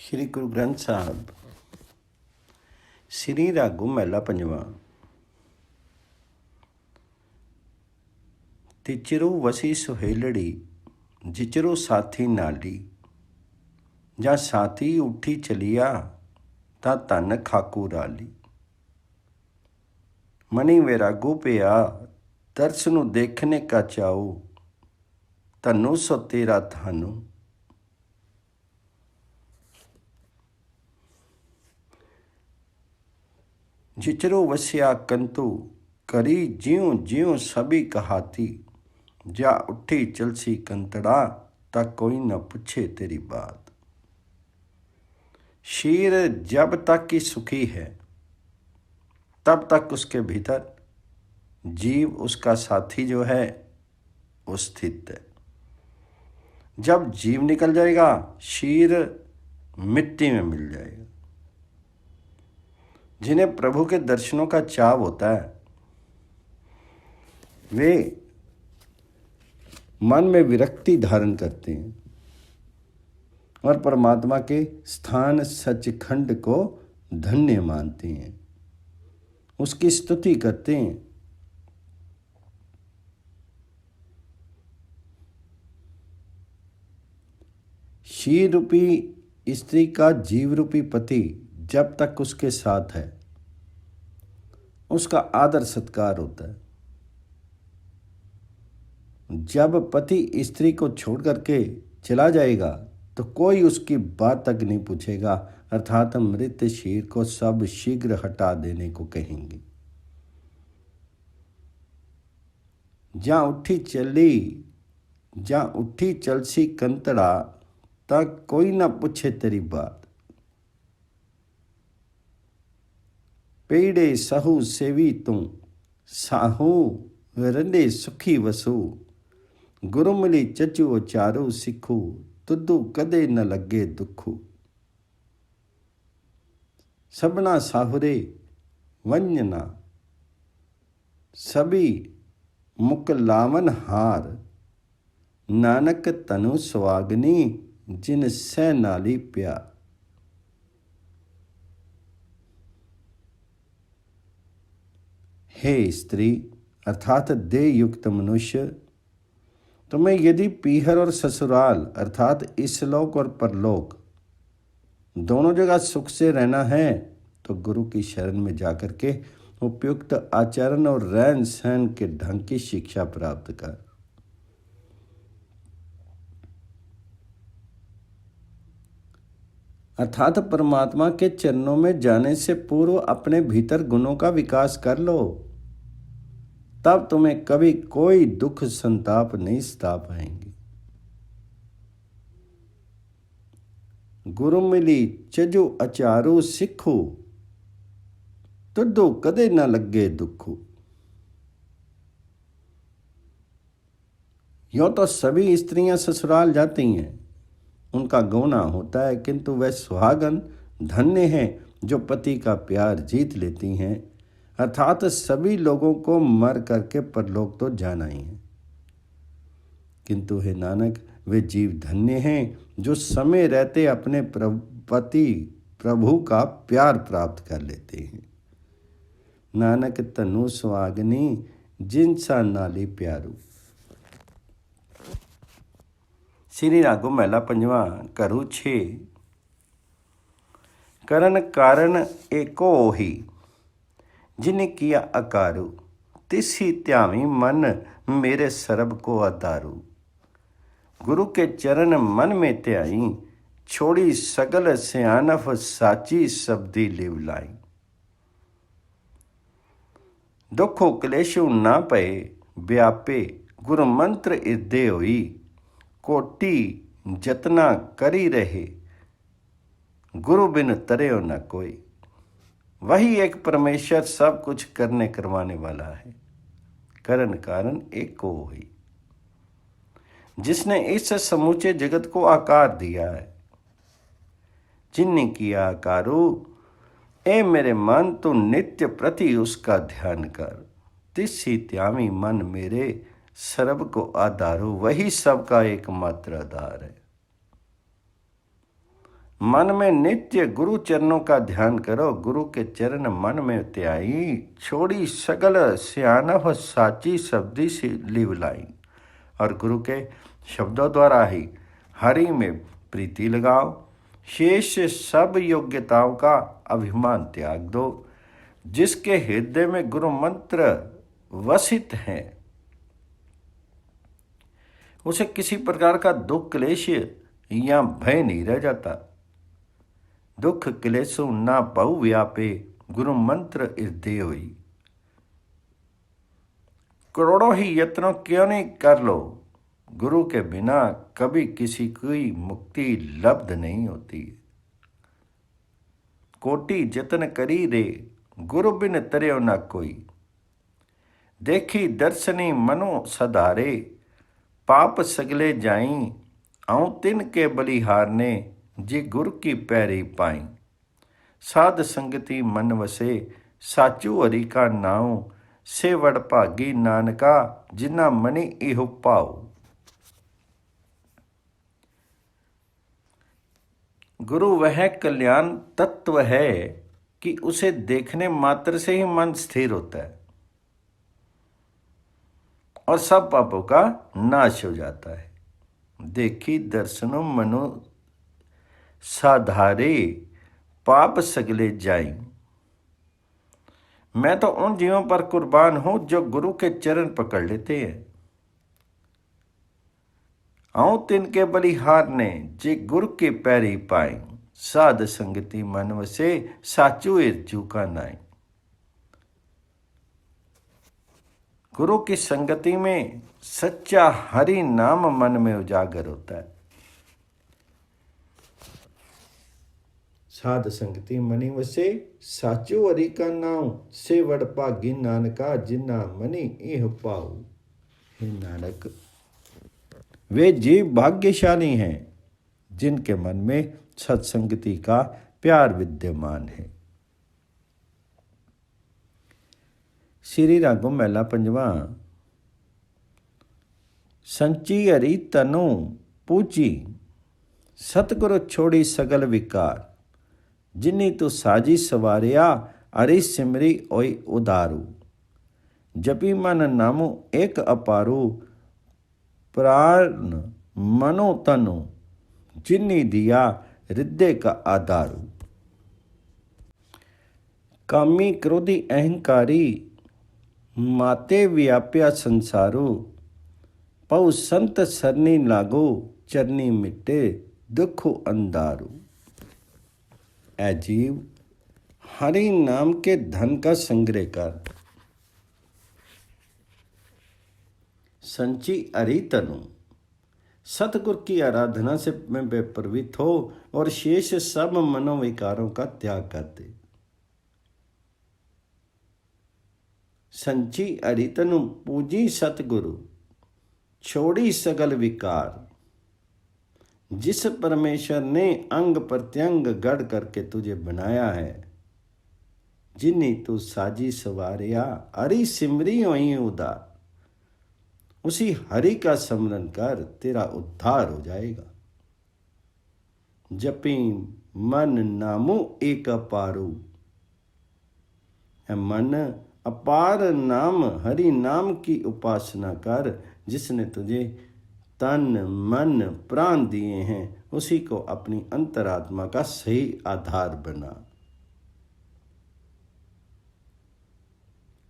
श्री गुरु ग्रंथ साहब श्री रागू महला पंजवा। तिचरो वसी सुहेलड़ी जिचरो साथी नाली, जा साथी उठी चलिया ता धन खाकू राली। मनी वैरागू पिया दर्श नू देखने का चाऊ, धनु सो तेरा थानू। जिचरो वस्या कंतु करी ज्यों ज्यों सभी कहाती, जा उठी चलसी कंतड़ा ता कोई न पूछे तेरी बात। शीर जब तक की सुखी है तब तक उसके भीतर जीव उसका साथी जो है वो स्थित है। जब जीव निकल जाएगा शीर मिट्टी में मिल जाएगा। जिन्हें प्रभु के दर्शनों का चाव होता है वे मन में विरक्ति धारण करते हैं और परमात्मा के स्थान सचखंड को धन्य मानते हैं, उसकी स्तुति करते हैं। शीर रूपी स्त्री का जीव रूपी पति जब तक उसके साथ है उसका आदर सत्कार होता है। जब पति स्त्री को छोड़ करके चला जाएगा तो कोई उसकी बात तक नहीं पूछेगा, अर्थात मृत शीर को सब शीघ्र हटा देने को कहेंगे। जा उठी चलसी कंतड़ा तक कोई ना पूछे तेरी बात। पेड़े सहु सेवी तू साहू रंडे सुखी वसू, गुरु मिली चचू चारू सिखू, तुदू कदे न लगे दुखू। सबना साहुरे वंजना सभी मुक लावन हार, नानक तनु सुहागनी जिन सै नाली प्यार। हे स्त्री अर्थात देह युक्त मनुष्य, तुम्हें यदि पीहर और ससुराल अर्थात इसलोक और परलोक दोनों जगह सुख से रहना है तो गुरु की शरण में जाकर के उपयुक्त आचरण और रहन सहन के ढंग की शिक्षा प्राप्त कर। अर्थात परमात्मा के चरणों में जाने से पूर्व अपने भीतर गुणों का विकास कर लो, तब तुम्हें कभी कोई दुख संताप नहीं सता पाएंगे। गुरु मिली चजु अचारू सिखू, तुदो कदे न लगे दुखू। यो तो सभी स्त्रियां ससुराल जाती हैं, उनका गौना होता है, किंतु वह सुहागन धन्य हैं जो पति का प्यार जीत लेती हैं। अर्थात सभी लोगों को मर करके परलोक तो जाना ही है, किंतु हे नानक वे जीव धन्य हैं जो समय रहते अपने पति प्रभु का प्यार प्राप्त कर लेते हैं। नानक तनु सुहागनी जिनसा नाली प्यारू। श्री रागू महला पंजवा करू छे। करन कारण एको ओही, जिने किया अकारू, तिसी त्यावी मन मेरे सरब को अदारू। गुरु के चरण मन में त्याई, छोड़ी सगल सियानफ साची शब्दी लिव लाई। दुखो क्लेशु ना पए व्यापे, गुरु मंत्र इदे होई, कोटि जतना करी रहे, गुरु बिन तरेओ न कोई। वही एक परमेश्वर सब कुछ करने करवाने वाला है। करन कारण एक को हुई, जिसने इस समूचे जगत को आकार दिया है। जिनने किया आकारो, ए मेरे मन तू नित्य प्रति उसका ध्यान कर। तिसी त्यामी मन मेरे सरब को आधारो, वही सबका एकमात्र आधार है। मन में नित्य गुरु चरणों का ध्यान करो। गुरु के चरण मन में त्याई, छोड़ी सगल सियानफ साची शब्दी से लिवलाई। और गुरु के शब्दों द्वारा ही हरि में प्रीति लगाओ। शेष सब योग्यताओं का अभिमान त्याग दो। जिसके हृदय में गुरु मंत्र वसित है, उसे किसी प्रकार का दुख क्लेश या भय नहीं रह जाता। दुख क्लेशों ना बहु व्यापे, गुरु मंत्र हृदय हुई। करोड़ों ही यत्नों क्यों नहीं कर लो, गुरु के बिना कभी किसी की मुक्ति लब्ध नहीं होती। कोटि जतन करी रे, गुरु बिन तरयो ना कोई। देखी दर्शनी मनो सधारे, पाप सगले जाई। आऊं तिन के बलिहारने, जे गुर की पैरी पाई। साध संगति मन वसे, साचू हरि का नाऊ। से वड भागी नानका, जिन्ना मनि इहो पाओ। गुरु वह कल्याण तत्व है कि उसे देखने मात्र से ही मन स्थिर होता है और सब पापों का नाश हो जाता है। देखी दर्शनो मनो साधारे, पाप सगले जाई। मैं तो उन जीवों पर कुर्बान हूं जो गुरु के चरण पकड़ लेते हैं। आऊं तिनके बलिहारने, जे गुरु के पैरी पाए। साध संगति मन वसे, साचू इरजू का नाई। गुरु की संगति में सच्चा हरि नाम मन में उजागर होता है। साध संगति मनि वसे, साचू हरि का नाम। से वड भागी नानका, जिन्ना मनि इह पाऊ। हे नानक, वे जीव भाग्यशाली हैं जिनके मन में सत्संगति का प्यार विद्यमान है। श्री रागों महला पंजवा। संची हरि तनु पूजी, सतगुरु छोड़ी सगल विकार। जिन्नी तू साजी सवारिया, हरि सिमरी ओई उदारू। जपी मन नामु एक अपारू, प्राण मनो तनु। जिन्नी दिया हृदय का आधारू। कामी क्रोधी अहंकारी, माते व्याप्या संसारू। पौ संत सरनी लागो, चरनी मिटे दुख अंधारू। ऐ जीव, हरि नाम के धन का संग्रह कर। संची हरि तनु, सतगुरु की आराधना से में प्रवृत्त हो और शेष सब मनोविकारों का त्याग कर दे। संची हरि तनु पूजी सतगुरु, छोड़ी सगल विकार। जिस परमेश्वर ने अंग प्रत्यंग गढ़ करके तुझे बनाया है, जिन्नी तू साजी सवारिया, हरि सिमरी होई उदार। उसी हरि का स्मरण कर, तेरा उद्धार हो जाएगा। जपी मन नामु एक अपारू। मन अपार नाम हरि नाम की उपासना कर। जिसने तुझे तन मन प्राण दिए हैं, उसी को अपनी अंतरात्मा का सही आधार बना।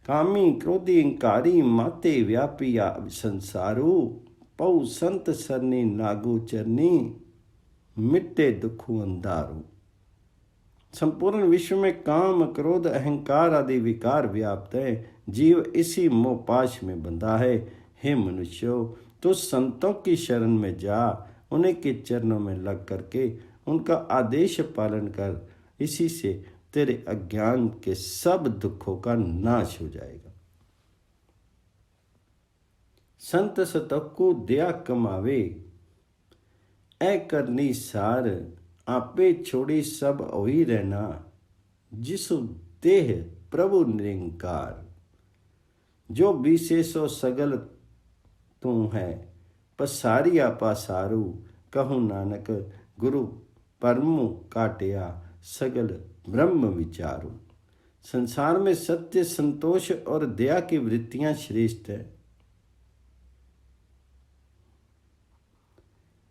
कामी क्रोधी इंकारी, माते व्यापिया संसारू। पौ संत सरनी नागो चरनी, मिट्टे दुखु अंधारू। संपूर्ण विश्व में काम क्रोध अहंकार आदि विकार व्याप्त है। जीव इसी मोहपाश में बंधा है। हे मनुष्यों, तो संतों की शरण में जा, उन्हीं के चरणों में लग करके उनका आदेश पालन कर। इसी से तेरे अज्ञान के सब दुखों का नाश हो जाएगा। संत सतकु दया कमावे, ऐ करनी सार। आपे छोड़ी सब ओही रहना, जिसु देह प्रभु निरंकार। जो विशेषो सगल तू है, पसारिया पासारू। कहूँ नानक गुरु परमु काटिया सगल ब्रह्म विचारो। संसार में सत्य, संतोष और दया की वृत्तियां श्रेष्ठ है।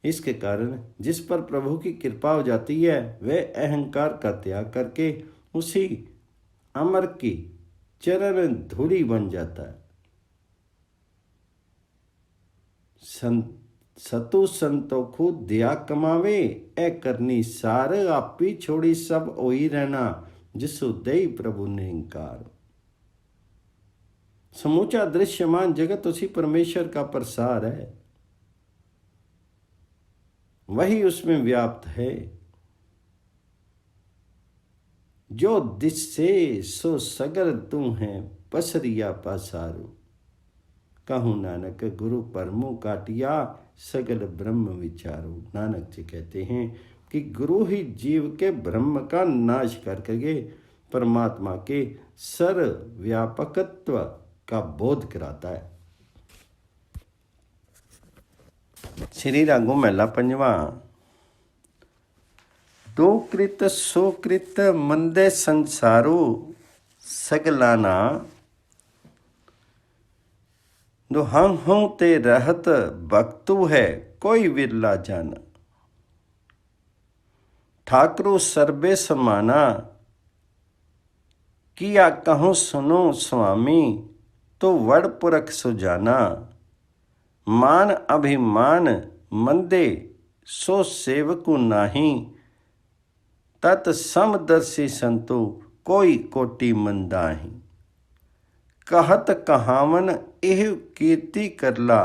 इसके कारण जिस पर प्रभु की कृपा हो जाती है वह अहंकार का त्याग करके उसी अमर की चरण धूलि बन जाता है। सतु संतोखु दया कमावे, ए करनी सार आपी छोड़ी सब ओई रहना, जिसु दई प्रभु ने इंकार। समूचा दृश्यमान जगत उसी परमेश्वर का प्रसार है, वही उसमें व्याप्त है। जो दिसे सो सगर तू है, पसरिया पासारू। कहूँ नानक गुरु परमु काटिया, सगल ब्रह्म विचारो। नानक जी कहते हैं कि गुरु ही जीव के ब्रह्म का नाश करके परमात्मा के सर्वव्यापकत्व का बोध कराता है। श्री रागों महला पंजवा। दो कृत सो कृत मंदे संसारो, सगलाना दो हम हूं ते रहत भक्तु है, कोई विरला जाना। ठाकुरु सर्बे समाना, किया कहूँ सुनो स्वामी, तो वड़ पुरख सुजाना। मान अभिमान मंदे, सो सेवकु नाही, तत् समदर्शी संतु कोई कोटि मंदाही। कहत कहावन एह कीर्ति करला,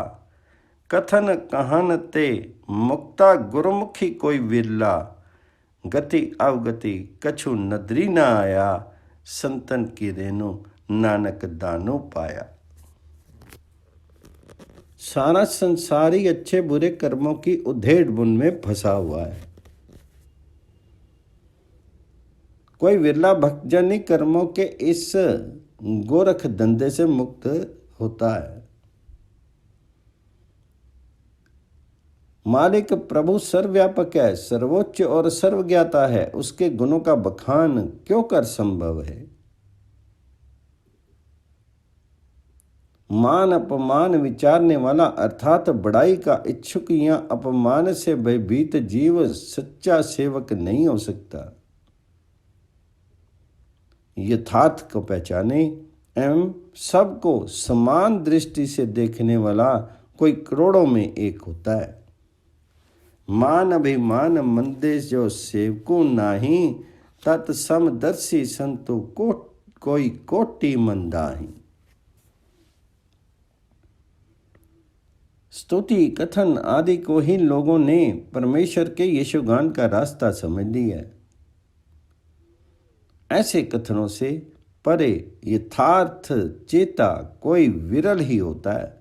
कथन कहन ते मुक्ता गुरुमुखी कोई विरला। गति अवगति कछु नदरी न आया, संतन की रेनु नानक दानो पाया। सारा संसार ही अच्छे बुरे कर्मों की उधेड़ बुन में फंसा हुआ है। कोई विरला भक्तजन ही कर्मों के इस गोरख धंधे से मुक्त होता है। मालिक प्रभु सर्वव्यापक है, सर्वोच्च और सर्वज्ञाता है, उसके गुणों का बखान क्यों कर संभव है। मान अपमान विचारने वाला अर्थात बड़ाई का इच्छुक या अपमान से भयभीत जीव सच्चा सेवक नहीं हो सकता। यथार्थ को पहचाने एवं सबको समान दृष्टि से देखने वाला कोई करोड़ों में एक होता है। मान अभिमान मंदे जो सेवको नाही, तत् समदर्शी संतो को कोई कोटि मंदाही। स्तुति कथन आदि को ही लोगों ने परमेश्वर के यशोगान का रास्ता समझ लिया है। ऐसे कथनों से परे यथार्थ चेता कोई विरल ही होता है।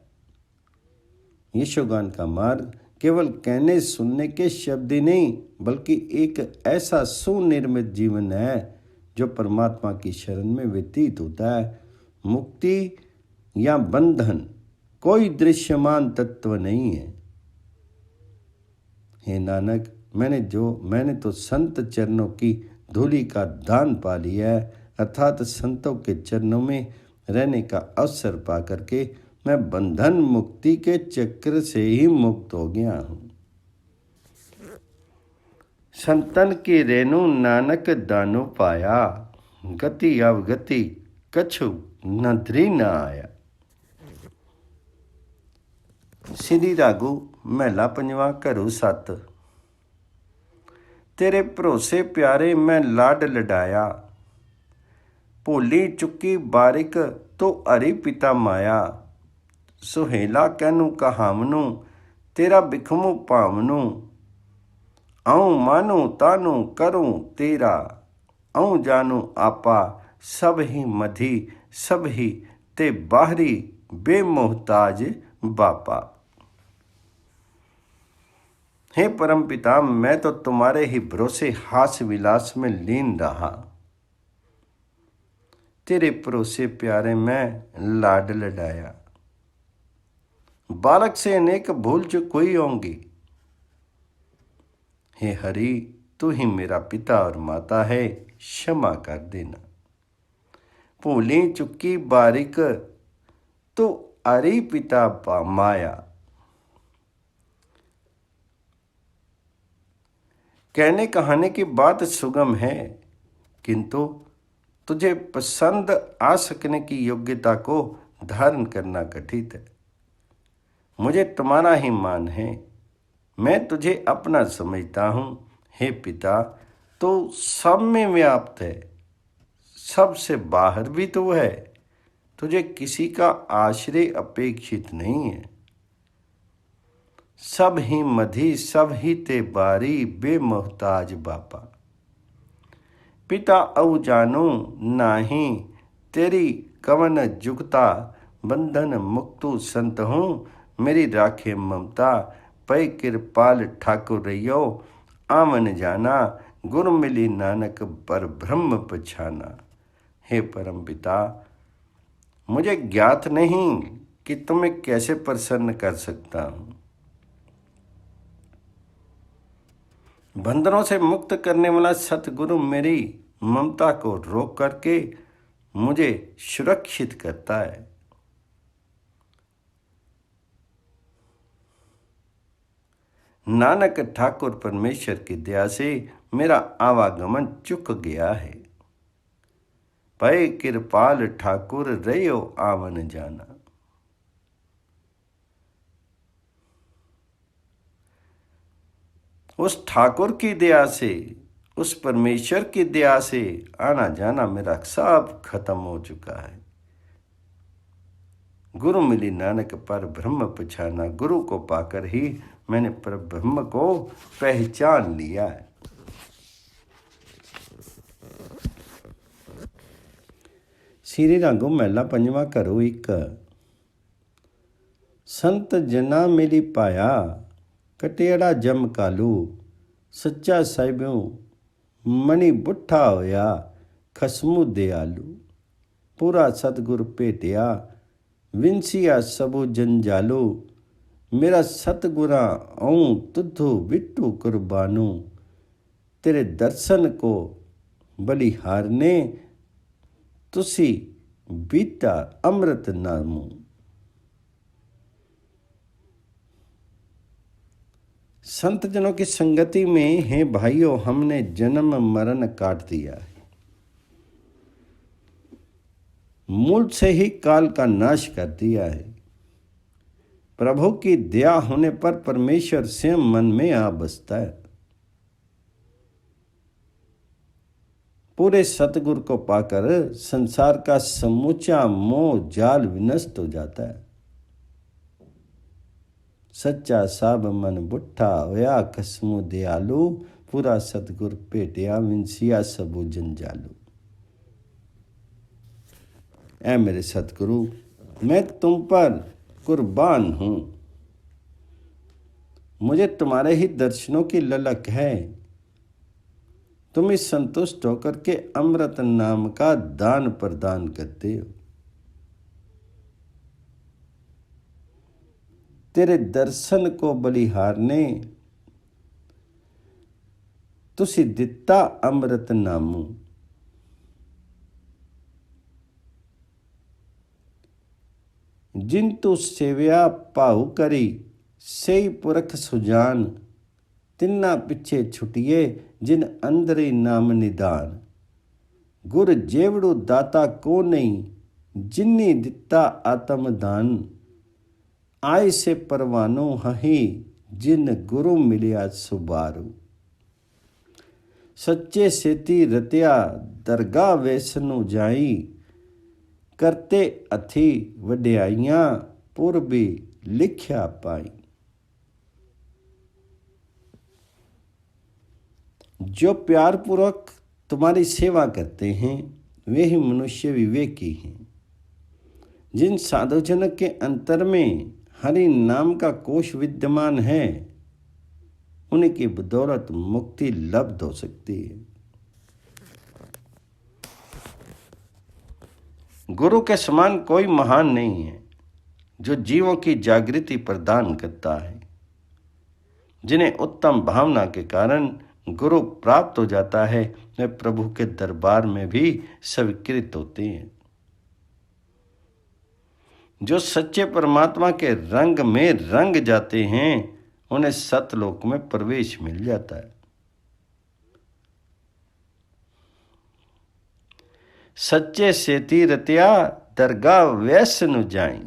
यशोगान का मार्ग केवल कहने सुनने के शब्द ही नहीं, बल्कि एक ऐसा सुनिर्मित जीवन है जो परमात्मा की शरण में व्यतीत होता है। मुक्ति या बंधन कोई दृश्यमान तत्व नहीं है। हे नानक, मैंने तो संत चरणों की धूलि का दान पा लिया है, अर्थात संतों के चरणों में रहने का अवसर पा करके मैं बंधन मुक्ति के चक्र से ही मुक्त हो गया हूँ। संतन की रेणु नानक दानो पाया, गति अवगति कछु नदरी न आया। श्री रागु महला पंजवा घरू सत। तेरे भरोसे प्यारे मैं लाड लडाया, भोली चुकी बारिक तो हरि पिता माया। सुहेला कहनू कहावनू, तेरा बिखमू भावनू। आऊँ मानू तानू करूँ तेरा, आऊँ जानू आपा सब ही मधी, सब ही ते बाहरी बेमोहताज बापा। हे परम पिता, मैं तो तुम्हारे ही भरोसे हास विलास में लीन रहा। तेरे भरोसे प्यारे मैं लाड लडाया, बालक से अनेक भूल चूक हुई होंगी। हे हरि, तू ही मेरा पिता और माता है, क्षमा कर देना। भूली चुकी बारिक तू अरि पिता माया। कहने कहाने की बात सुगम है, किंतु तुझे पसंद आ सकने की योग्यता को धारण करना कठिन है। मुझे तुम्हारा ही मान है, मैं तुझे अपना समझता हूँ। हे पिता, तो सब में व्याप्त है, सबसे बाहर भी तो है। तुझे किसी का आश्रय अपेक्षित नहीं है। सब ही मधी सब ही ते बारी, बेमोहताज बापा। पिता औ जानो नाही, तेरी कवन जुगता। बंधन मुक्तु संत हूँ, मेरी राखे ममता। पै कृपाल ठाकुर रहियो, आवन जाना। गुरु मिली नानक पर ब्रह्म पछाना। हे परम पिता, मुझे ज्ञात नहीं कि तुम्हें कैसे प्रसन्न कर सकता हूँ। बंधनों से मुक्त करने वाला सतगुरु मेरी ममता को रोक करके मुझे सुरक्षित करता है। नानक ठाकुर परमेश्वर की दया से मेरा आवागमन चुक गया है। पै कृपाल ठाकुर रहियो आवन जाना। उस ठाकुर की दया से, उस परमेश्वर की दया से आना जाना मेरा सब खत्म हो चुका है। गुरु मिली नानक पर ब्रह्म पछाना। गुरु को पाकर ही मैंने पर ब्रह्म को पहचान लिया है। श्री रागो महला पंजवा करो एक। संत जना मेरी पाया, कटेड़ा जम कालू। सच्चा साहिबों मणि बुठा होया, खसमू दयालु। पूरा सतगुर भेटिया, विंसिया सबो जंजालू। मेरा सतगुरा औं तुधो विट्टू कुर्बानू। तेरे दर्शन को बलिहारने, तुसी बीता अमृत नामू। संत जनों की संगति में है भाइयों, हमने जन्म मरण काट दिया है। मूल से ही काल का नाश कर दिया है। प्रभु की दया होने पर परमेश्वर स्वयं मन में आ बसता है। पूरे सतगुरु को पाकर संसार का समूचा मोह जाल विनष्ट हो जाता है। सच्चा साब मन बुठा होया, खसमू दयालु। पूरा सतगुर भेटिया, विंसिया सबो जंजालू। ऐ मेरे सतगुरु, मैं तुम पर कुर्बान हूँ। मुझे तुम्हारे ही दर्शनों की ललक है। तुम इस संतुष्ट होकर के अमृत नाम का दान प्रदान करते हो। तेरे दर्शन को बलिहारने, तुसी दिता अमृत नामू। जिन तू सेव्या पाहु करी, सही पुरख सुजान। तिन्ना पिछे छुटिए, जिन अंदरी नाम निदान। गुर जेवड़ू दाता को नहीं, जिन्नी दिता आत्म दान। आय से परवानो हही, जिन गुरु मिलिया सुबारू। सच्चे सेती रतिया, दरगाह वैसनु जाई। करते अथी वड्याइयां, पूर्वी लिख्या पाई। जो प्यार पूर्वक तुम्हारी सेवा करते हैं, वे ही मनुष्य विवेकी हैं। जिन साधुजनक के अंतर में हरि नाम का कोश विद्यमान है, उनकी बदौलत मुक्ति लब्ध हो सकती है। गुरु के समान कोई महान नहीं है, जो जीवों की जागृति प्रदान करता है, जिन्हें उत्तम भावना के कारण गुरु प्राप्त हो जाता है वे प्रभु के दरबार में भी स्वीकृत होते हैं। जो सच्चे परमात्मा के रंग में रंग जाते हैं उन्हें सतलोक में प्रवेश मिल जाता है। सच्चे सेती रतिया दरगाह वैश्य नु जाई,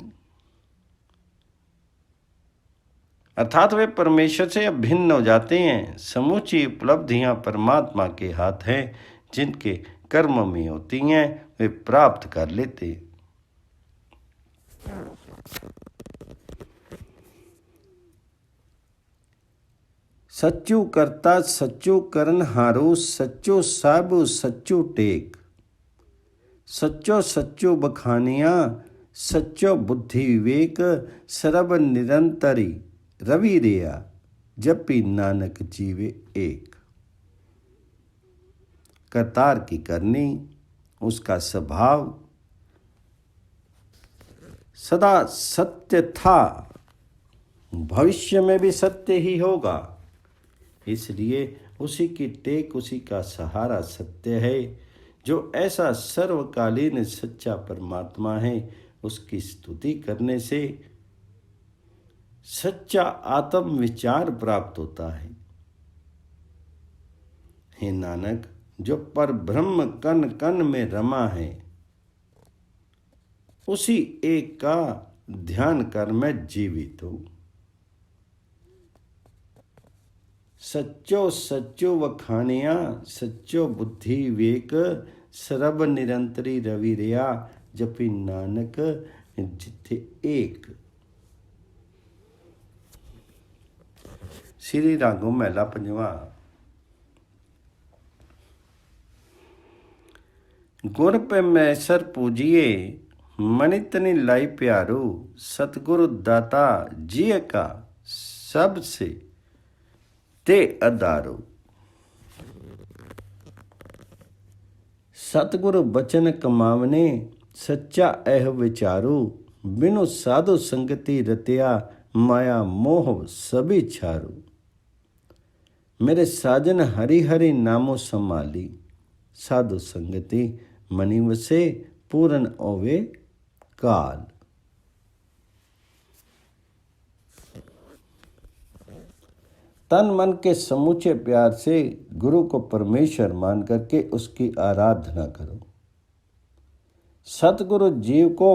अर्थात वे परमेश्वर से अभिन्न हो जाते हैं। समूची उपलब्धियां परमात्मा के हाथ हैं, जिनके कर्म में होती हैं वे प्राप्त कर लेते हैं। सच्चू करता सच्चू करन हारो, सच्चो साबु सच्चो टेक, सच्चो सच्चो बखानिया, सच्चो बुद्धि विवेक, सरब निरंतरी रवि रिया, जपी नानक जीवे एक। करतार की करनी, उसका स्वभाव सदा सत्य था, भविष्य में भी सत्य ही होगा। इसलिए उसी की टेक, उसी का सहारा सत्य है। जो ऐसा सर्वकालीन सच्चा परमात्मा है, उसकी स्तुति करने से सच्चा आत्म विचार प्राप्त होता है। हे नानक, जो पर ब्रह्म कन कन में रमा है, उसी एक का ध्यान कर मैं जीवित हूं। सच्चो सच्चो वखानिया, सच्चो बुद्धि विवेक, सरब निरंतरी रवि रिया, जपी नानक जिथे एक। श्री रागों महला पंजवा। गुर पे मैसर पूजिए, मनितनि लाई प्यारो, सतगुरु दाता जिय का सबसे ते अदारो। सतगुरु बचन कमावने, सच्चा एह विचारो, बिनु साधु संगति रतिया, माया मोह सभी छारो। मेरे साजन हरि हरि नामो संभाली, साधु संगति मनि वसे, पूरन ओवे काल। तन मन के समूचे प्यार से गुरु को परमेश्वर मान करके उसकी आराधना करो। सतगुरु जीव को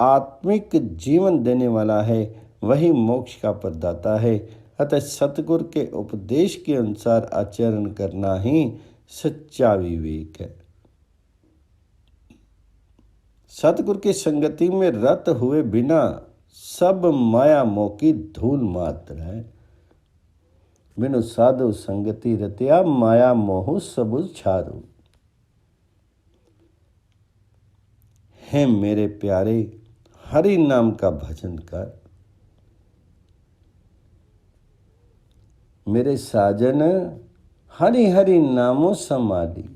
आत्मिक जीवन देने वाला है, वही मोक्ष का प्रदाता है। अतः सतगुरु के उपदेश के अनुसार आचरण करना ही सच्चा विवेक है। सतगुरु की संगति में रत हुए बिना सब माया मोह की धूल मात्र है। बिनु साधु संगति रतिया, माया मोह सबुज छारू। हे मेरे प्यारे, हरि नाम का भजन कर। मेरे साजन हरि हरि नामो समाधि।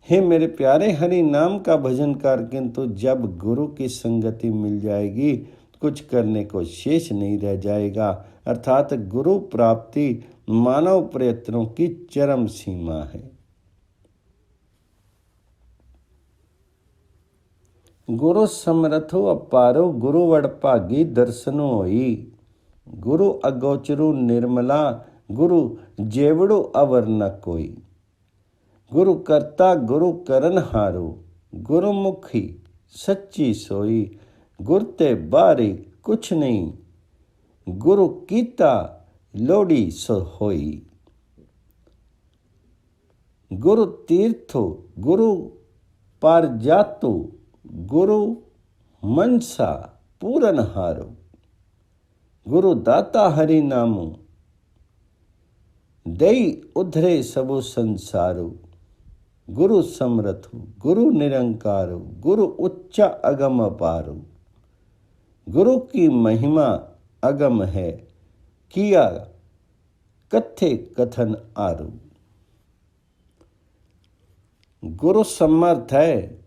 हे मेरे प्यारे, हरि नाम का भजन कर, किंतु जब गुरु की संगति मिल जाएगी कुछ करने को शेष नहीं रह जाएगा। अर्थात गुरु प्राप्ति मानव प्रयत्नों की चरम सीमा है। गुरु समरथो अपारो, गुरु वडभागी दर्शनो होई। गुरु अगोचरु निर्मला, गुरु जेवड़ो अवर न कोई। गुरु करता गुरु करन हारो, गुरुमुखी सच्ची सोई। गुर ते बारी कुछ नहीं, गुरु कीता लोड़ी सो होई। गुरु तीर्थो गुरु पार जातो, गुरु मनसा पूरन हारो। गुरु दाता हरि नामो, दई उधरे सबो संसारो। गुरु समरथु गुरु निरंकारो, गुरु उच्चा अगम अपारो। गुरु की महिमा अगम है, किया कथे कथन आरो। गुरु समर्थ है,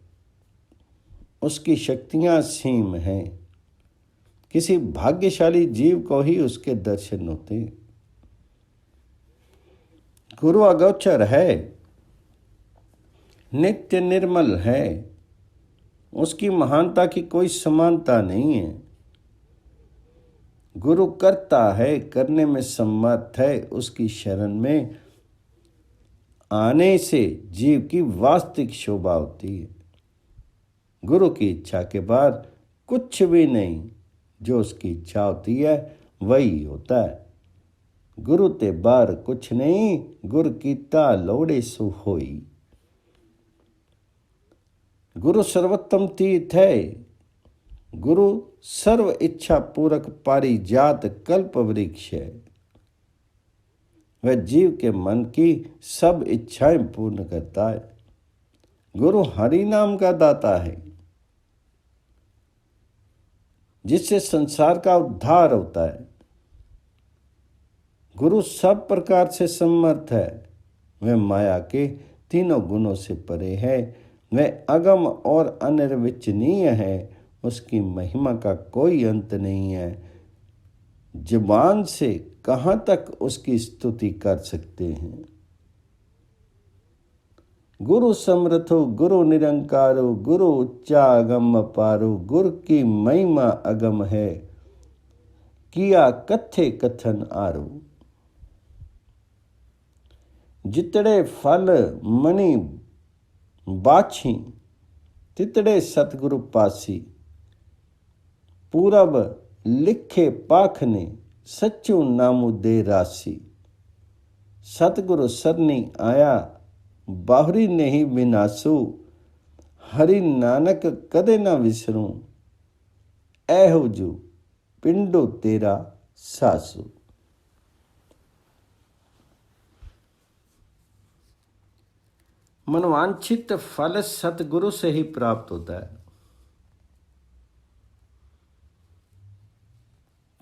उसकी शक्तियां सीम हैं। किसी भाग्यशाली जीव को ही उसके दर्शन होते हैं। गुरु अगोचर है, नित्य निर्मल है, उसकी महानता की कोई समानता नहीं है। गुरु करता है, करने में समर्थ है, उसकी शरण में आने से जीव की वास्तविक शोभा होती है। गुरु की इच्छा के बाद कुछ भी नहीं, जो उसकी इच्छा होती है वही होता है। गुरु ते बार कुछ नहीं, गुर कीता लोड़े सो होई। गुरु सर्वोत्तम तीर्थ है। गुरु सर्व इच्छा पूरक पारिजात कल्प वृक्ष है। वह जीव के मन की सब इच्छाएं पूर्ण करता है। गुरु हरि नाम का दाता है, जिससे संसार का उद्धार होता है। गुरु सब प्रकार से समर्थ है। वह माया के तीनों गुणों से परे है। वह अगम और अनिर्वचनीय है। उसकी महिमा का कोई अंत नहीं है। जुबान से कहाँ तक उसकी स्तुति कर सकते हैं। गुरु समर्थो, गुरु निरंकारो, गुरु उच्चा अगम अपारो। गुरु की महिमा अगम है, किया कथे कथन आरो। जितड़े फल मणि बाछी, तितड़े सतगुरु पासी। पूरब लिखे पाखने, सच्चू नामू दे राशि। सतगुरु सरनी आया, बाहरी नहीं विनाशु। हरि नानक कदे ना विसरूं, ऐहो जू पिंडो तेरा सासु। मनवांछित फल सतगुरु से ही प्राप्त होता है,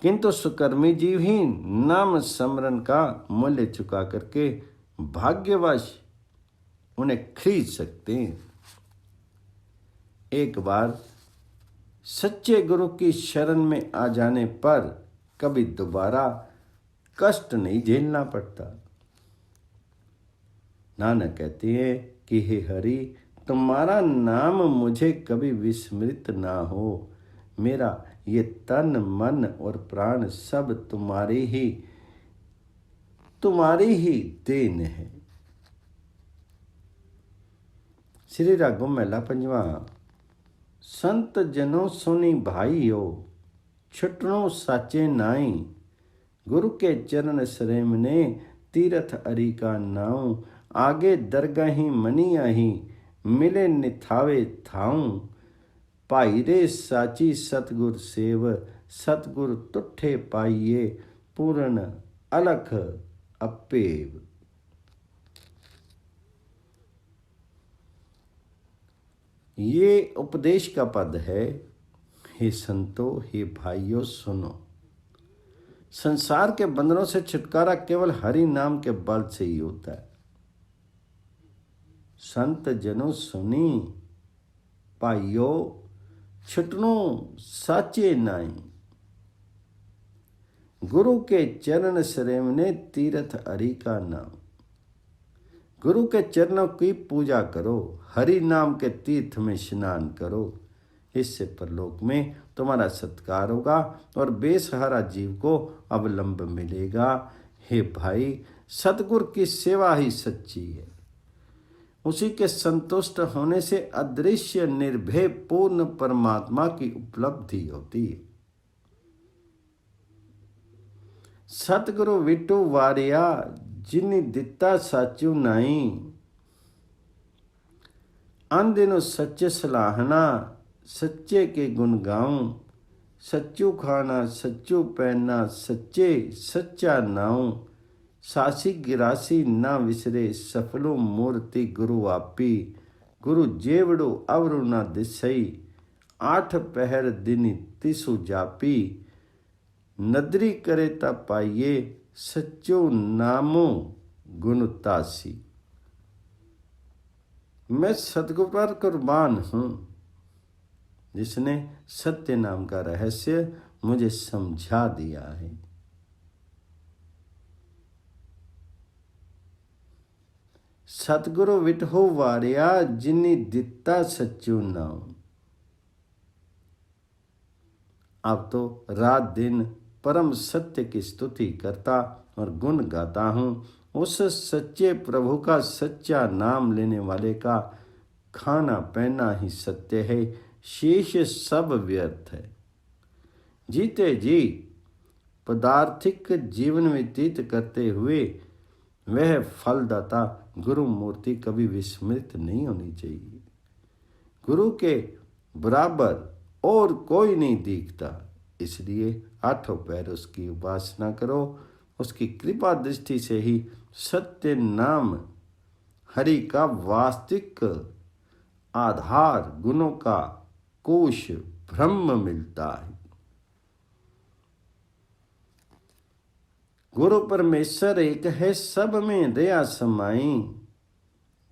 किंतु सुकर्मी जीव ही नाम स्मरण का मूल्य चुका करके भाग्यवश उन्हें खरीद सकते हैं। एक बार सच्चे गुरु की शरण में आ जाने पर कभी दोबारा कष्ट नहीं झेलना पड़ता। नानक कहते हैं कि हे हरि, तुम्हारा नाम मुझे कभी विस्मृत ना हो। मेरा ये तन मन और प्राण सब तुम्हारी ही देन है। श्री रागम महला पंजवा। संत जनों सुनी भाई हो, छुटनो साचे नाई। गुरु के चरण सरेम ने, तीरथ अरी का नाऊ। आगे दरगाही मनी आही, मिले निथावे थाऊं। भाई रे साची सतगुर सेव, सतगुर तुठे पाइये। पूर्ण अलख अपेव। ये उपदेश का पद है। हे संतो, हे भाइयों, सुनो। संसार के बंधनों से छुटकारा केवल हरि नाम के बल से ही होता है। संत जनों सुनी भाइयों, छुटनो साचे नाई। गुरु के चरण सरेमने, तीरथ हरि का नाम। गुरु के चरणों की पूजा करो, हरि नाम के तीर्थ में स्नान करो। इससे परलोक में तुम्हारा सत्कार होगा और बेसहारा जीव को अवलंब मिलेगा। हे भाई, सतगुरु की सेवा ही सच्ची है। उसी के संतुष्ट होने से अदृश्य निर्भय पूर्ण परमात्मा की उपलब्धि होती है। सतगुरु विटू वारिया, जिनी दिता साचू नाई। अंदिनो सच्चे सलाहना, सच्चे के गुण गाऊं। सच्चू खाना, सच्चू पहनना, सच्चे सच्चा नाऊं। सासी गिरासी ना विसरे, सफलो मूर्ति गुरु आपी। गुरु जेवड़ो अवरु ना दिसई, 8 पहर दिन तिसु जापी। नदरी करे ता पाइये, सच्चो नामो गुणतासी। मैं सतगुरु पर कुर्बान हूँ, जिसने सत्य नाम का रहस्य मुझे समझा दिया है। सतगुरु विठो वारिया जिनी दिता सच्चू नाम। अब तो रात दिन परम सत्य की स्तुति करता और गुण गाता हूँ। उस सच्चे प्रभु का सच्चा नाम लेने वाले का खाना पहना ही सत्य है, शेष सब व्यर्थ है। जीते जी पदार्थिक जीवन व्यतीत करते हुए वह फलदाता गुरु मूर्ति कभी विस्मृत नहीं होनी चाहिए। गुरु के बराबर और कोई नहीं दिखता, इसलिए आठों पैर उसकी उपासना करो। उसकी कृपा दृष्टि से ही सत्य नाम हरि का वास्तविक आधार गुणों का कोश ब्रह्म मिलता है। गुरु परमेश्वर एक है, सब में दया समाई।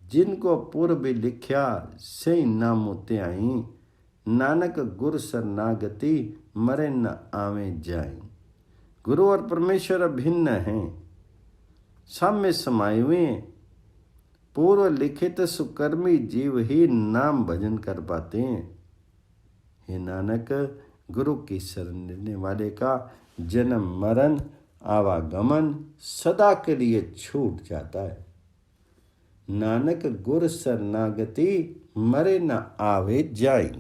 जिनको पूर्व लिख्या से नाम त्याई। नानक गुर शरणागति मरे न आवे जाए। गुरु और परमेश्वर अभिन्न हैं, सब में समाये हुए। पूर्व लिखित सुकर्मी जीव ही नाम भजन कर पाते हैं। हे नानक, गुरु की शरण लेने वाले का जन्म मरण आवागमन सदा के लिए छूट जाता है। नानक गुर शरणागति मरे न आवे जाए।